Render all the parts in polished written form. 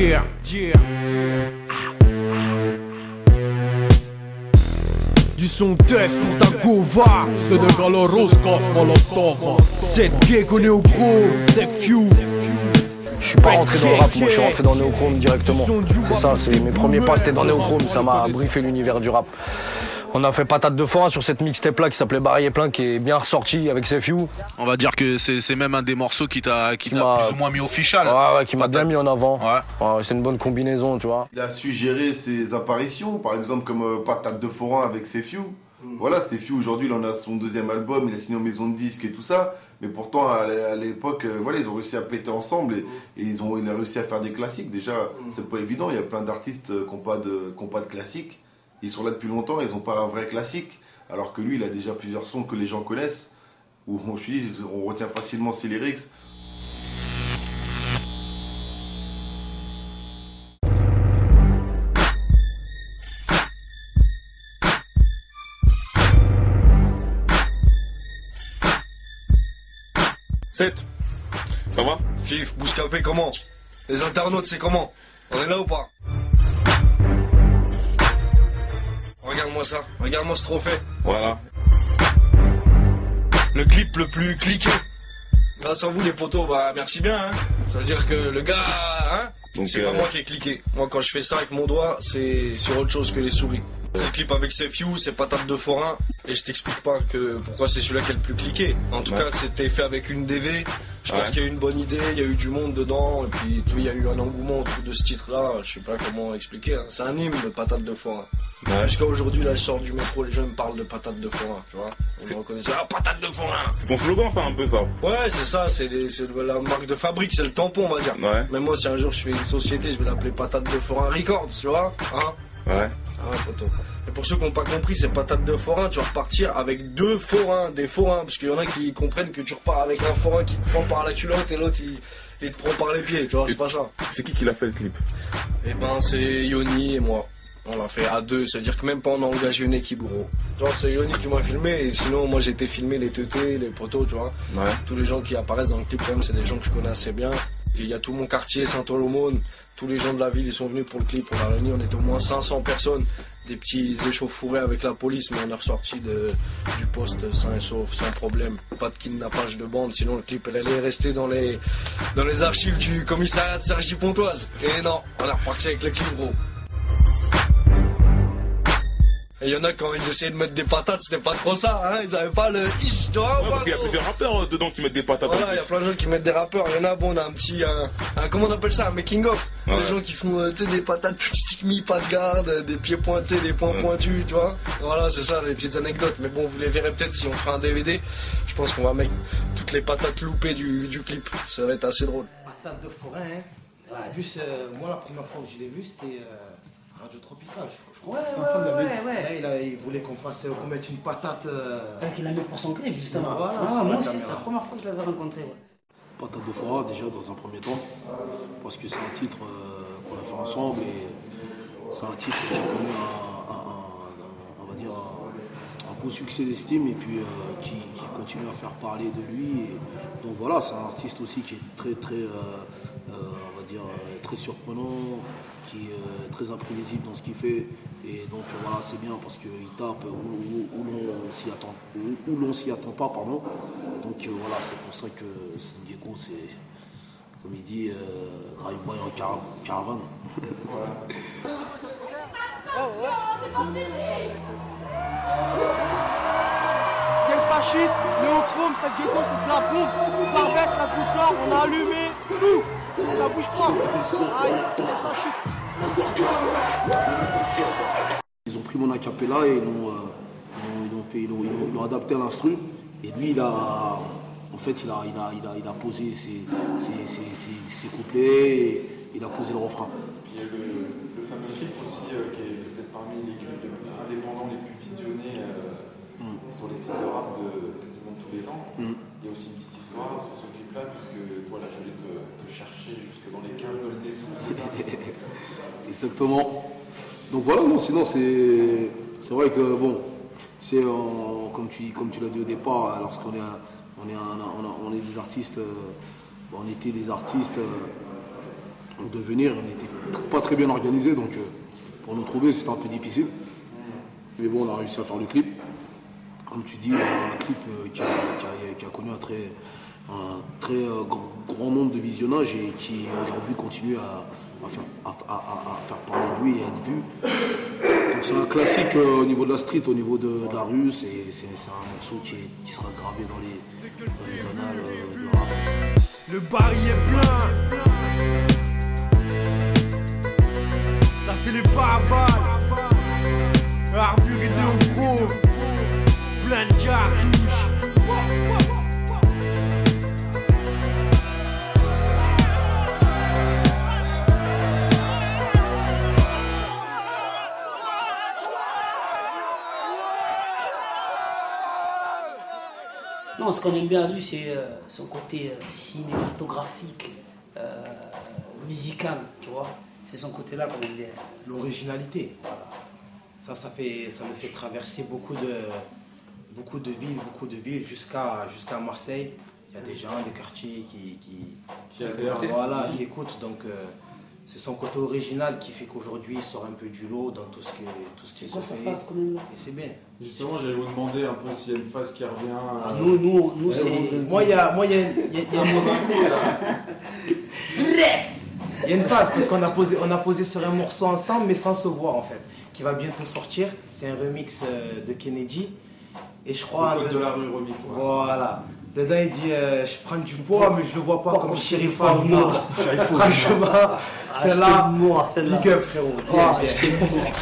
Yeah, yeah. Du son test pour ta gova. C'est de Galoroscope, Molotov. Cette gay qu'on est au gros, c'est few. Je suis pas rentré dans le rap, moi je suis rentré dans Néochrome directement. C'est ça, c'est mes premiers pas c'était dans Néochrome, ça m'a briefé l'univers du rap. On a fait patate de forain sur cette mixtape là qui s'appelait Barrier Plein, qui est bien ressorti avec ses few. On va dire que c'est même un des morceaux qui t'a plus ou moins mis official. Ouais, qui m'a bien mis en avant. Ouais. C'est une bonne combinaison, tu vois. Il a su gérer ses apparitions, par exemple comme patate de forain avec ses few. Voilà, ses few aujourd'hui, il en a son deuxième album, il a signé en maison de disques et tout ça. Mais pourtant, à l'époque, voilà, ils ont réussi à péter ensemble et il a réussi à faire des classiques. Déjà, c'est pas évident, il y a plein d'artistes qui n'ont pas de classiques. Ils sont là depuis longtemps, ils n'ont pas un vrai classique. Alors que lui, il a déjà plusieurs sons que les gens connaissent. Où on retient facilement ses lyrics. Ça va? Fif, Bouscapé, comment? Les internautes, c'est comment? On est là ou pas? Regarde-moi ça, regarde-moi ce trophée. Voilà. Le clip le plus cliqué. Grâce à vous les potos, bah merci bien hein. Ça veut dire que le gars, hein, c'est pas moi qui ai cliqué. Moi quand je fais ça avec mon doigt, c'est sur autre chose que les souris. C'est le clip avec ses few, c'est patate de forain. Et je t'explique pas pourquoi c'est celui-là qui est le plus cliqué. En tout cas, c'était fait avec une DV. Je pense qu'il y a eu une bonne idée, il y a eu du monde dedans. Et puis il y a eu un engouement autour de ce titre-là. Je sais pas comment expliquer. Hein. C'est un hymne de patate de forain. Jusqu'à aujourd'hui, là, je sors du métro, les gens me parlent de patate de forain. Tu vois, on me reconnaît ça. Ah, patate de forain! C'est ton slogan, ça, un peu ça? Ouais, c'est ça, c'est la marque de fabrique, c'est le tampon, on va dire. Ouais. Mais moi, si un jour je fais une société, je vais l'appeler patate de forain Records, tu vois, hein? Ouais. Ah ouais, poteau. Et pour ceux qui n'ont pas compris, c'est patate de forain, tu vas repartir avec deux forains, des forains, parce qu'il y en a qui comprennent que tu repars avec un forain qui te prend par la culotte et l'autre il te prend par les pieds, tu vois, c'est pas ça. C'est qui l'a fait le clip? Eh ben, c'est Yoni et moi. On l'a fait à deux, c'est-à-dire que même pas on a engagé une équipe gros. Genre c'est Yoni qui m'a filmé et sinon moi j'étais filmé les teutés, les poteaux, tu vois. Ouais. Tous les gens qui apparaissent dans le clip quand même c'est des gens que je connais assez bien. Et il y a tout mon quartier, Saint-Olomone, tous les gens de la ville ils sont venus pour le clip. On a réuni, on était au moins 500 personnes, des petits échauffourés avec la police, mais on est ressorti du poste sain et sauf, sans problème. Pas de kidnappage de bande, sinon le clip elle allait rester dans les archives du commissariat de Cergy-Pontoise. Et non, on est reparti avec le clip gros. Et il y en a quand ils essayaient de mettre des patates, c'était pas trop ça, hein, ils avaient pas le ish, tu vois. Ouais, parce qu'il y a plusieurs rappeurs dedans qui mettent des patates. Voilà, il y a plein de gens qui mettent des rappeurs, il y en a, bon, on a un petit, comment on appelle ça, un making of. Ouais. Des gens qui font des patates stick me, pas de garde, des pieds pointés, des points pointus, tu vois. Voilà, c'est ça, les petites anecdotes. Mais bon, vous les verrez peut-être si on fera un DVD. Je pense qu'on va mettre toutes les patates loupées du clip. Ça va être assez drôle. Patate de forain, hein. Ouais. Plus, moi, la première fois que je l'ai vu, c'était Radio Tropical, je crois. Ouais. Là, il voulait qu'on fasse remettre une patate. Qu'il a mis pour son clip, justement. Voilà, moi aussi, c'est la première fois que je l'avais rencontré. Patate de forain, déjà, dans un premier temps, parce que c'est un titre qu'on a fait ensemble et c'est un titre qui a connu on va dire, un beau succès d'estime et puis qui continue à faire parler de lui. Et donc voilà, c'est un artiste aussi qui est très, on va dire, très surprenant, qui est très imprévisible dans ce qu'il fait. Et donc voilà, c'est bien parce qu'il tape où l'on s'y attend pas, pardon. Donc voilà, c'est pour ça que Gecko, c'est, comme il dit, drive-by en caravane. Quel fasciste, Néochrome, cette Gecko, c'est de la bombe. Barbès, la coupe là, on a allumé, tout. Ça bouge pas. Aïe, quel fasciste. Ils ont pris mon acapella et ils l'ont adapté à l'instru. Et lui, il a posé ses couplets, et il a posé le refrain. Il y a le fameux clip aussi, qui est peut-être parmi les clips indépendants les plus visionnés sur les sites de rap de quasiment tous les temps. Il y a aussi une petite histoire sur ce clip-là, puisque toi, il a fallu te chercher jusque dans les caves de Dessous, c'est ça? Exactement. Donc voilà, non, sinon c'est vrai que bon, c'est comme tu l'as dit au départ, lorsqu'on on est des artistes, on était des artistes, de venir. On n'était pas très bien organisé, donc pour nous trouver c'était un peu difficile. Mais bon, on a réussi à faire le clip. Comme tu dis, un clip qui a connu un très grand nombre de visionnages et qui aujourd'hui continue à faire parler de lui et à être vu. Donc c'est un classique au niveau de la street, au niveau de la rue. C'est un morceau qui sera gravé dans les annales de rap. Le baril est plein. Ça fait les barbares. Arthur et Léo Gros. Plein de cartouches. Non, ce qu'on aime bien à lui, c'est son côté cinématographique, musical, tu vois. C'est son côté-là qu'on aime bien. L'originalité. Voilà. Ça me fait traverser beaucoup de villes jusqu'à Marseille. Il y a des gens, des quartiers qui écoutent. Donc c'est son côté original qui fait qu'aujourd'hui il sort un peu du lot dans tout ce qui se fait. Et c'est bien. Justement, j'allais vous demander un peu s'il y a une phase qui revient. Nous c'est. Moi, il y a une phase parce qu'on a posé sur un morceau ensemble, mais sans se voir en fait, qui va bientôt sortir. C'est un remix de Kennedy. Et je crois. Le code de la rue remix. Ouais. Voilà. Dedans, il dit je prends du poids, mais je le vois pas comme Chérif Hanouna. Franchement, celle-là, big up frérot.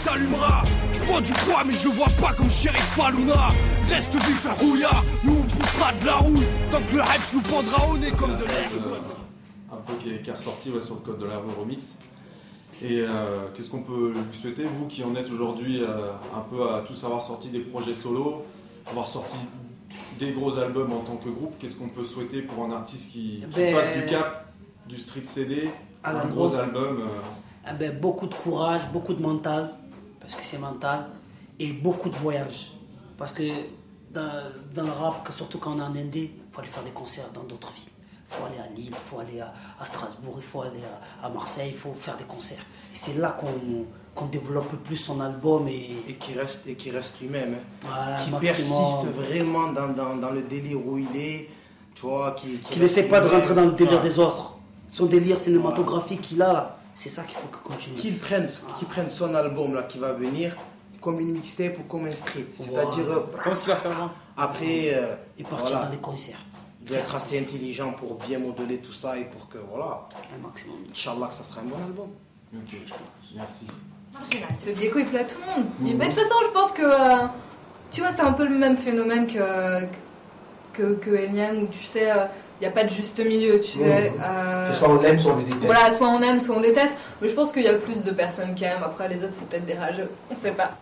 S'allumera. Je prends du poids, mais je le vois pas comme Chérif Hanouna. Reste vif, un rouillard. Nous on poussera de la rouille. Tant que le hype nous prendra au nez comme de l'air. Un peu qui est ressorti sur le code de la rue remix. Et qu'est-ce qu'on peut lui souhaiter, vous qui en êtes aujourd'hui un peu à tous avoir sorti des projets solo, avoir sorti des gros albums en tant que groupe, qu'est-ce qu'on peut souhaiter pour un artiste qui passe du cap du street CD à un gros album Beaucoup de courage, beaucoup de mental, parce que c'est mental, et beaucoup de voyages. Parce que dans le rap, surtout quand on est en Indé, il faut aller faire des concerts dans d'autres villes. Il faut aller à Lille, il faut aller à Strasbourg, il faut aller à Marseille, il faut faire des concerts. Et c'est là qu'on développe plus son album et qui reste lui-même, voilà, qui persiste vraiment dans le délire où il est, tu vois, qui n'essaie pas de rentrer dans le délire des autres. Son délire cinématographique qu'il a, c'est ça qu'il faut qu'il continue. Qu'il prenne son album là qui va venir comme une mixtape ou comme un street, c'est-à-dire comme ce qu'il a fait avant. Après et partir dans les concerts. Il doit être assez intelligent pour bien modeler tout ça et pour que voilà. Un maximum. Inch'Allah que ça sera un bon album. Ok, merci. Le Diego il plaît à tout le monde. Mais de toute façon je pense que tu vois c'est un peu le même phénomène que Eminem où tu sais il n'y a pas de juste milieu tu sais. C'est soit on aime soit on déteste. Voilà, soit on aime soit on déteste. Mais je pense qu'il y a plus de personnes qui aiment. Après les autres c'est peut-être des rageux. On sait pas.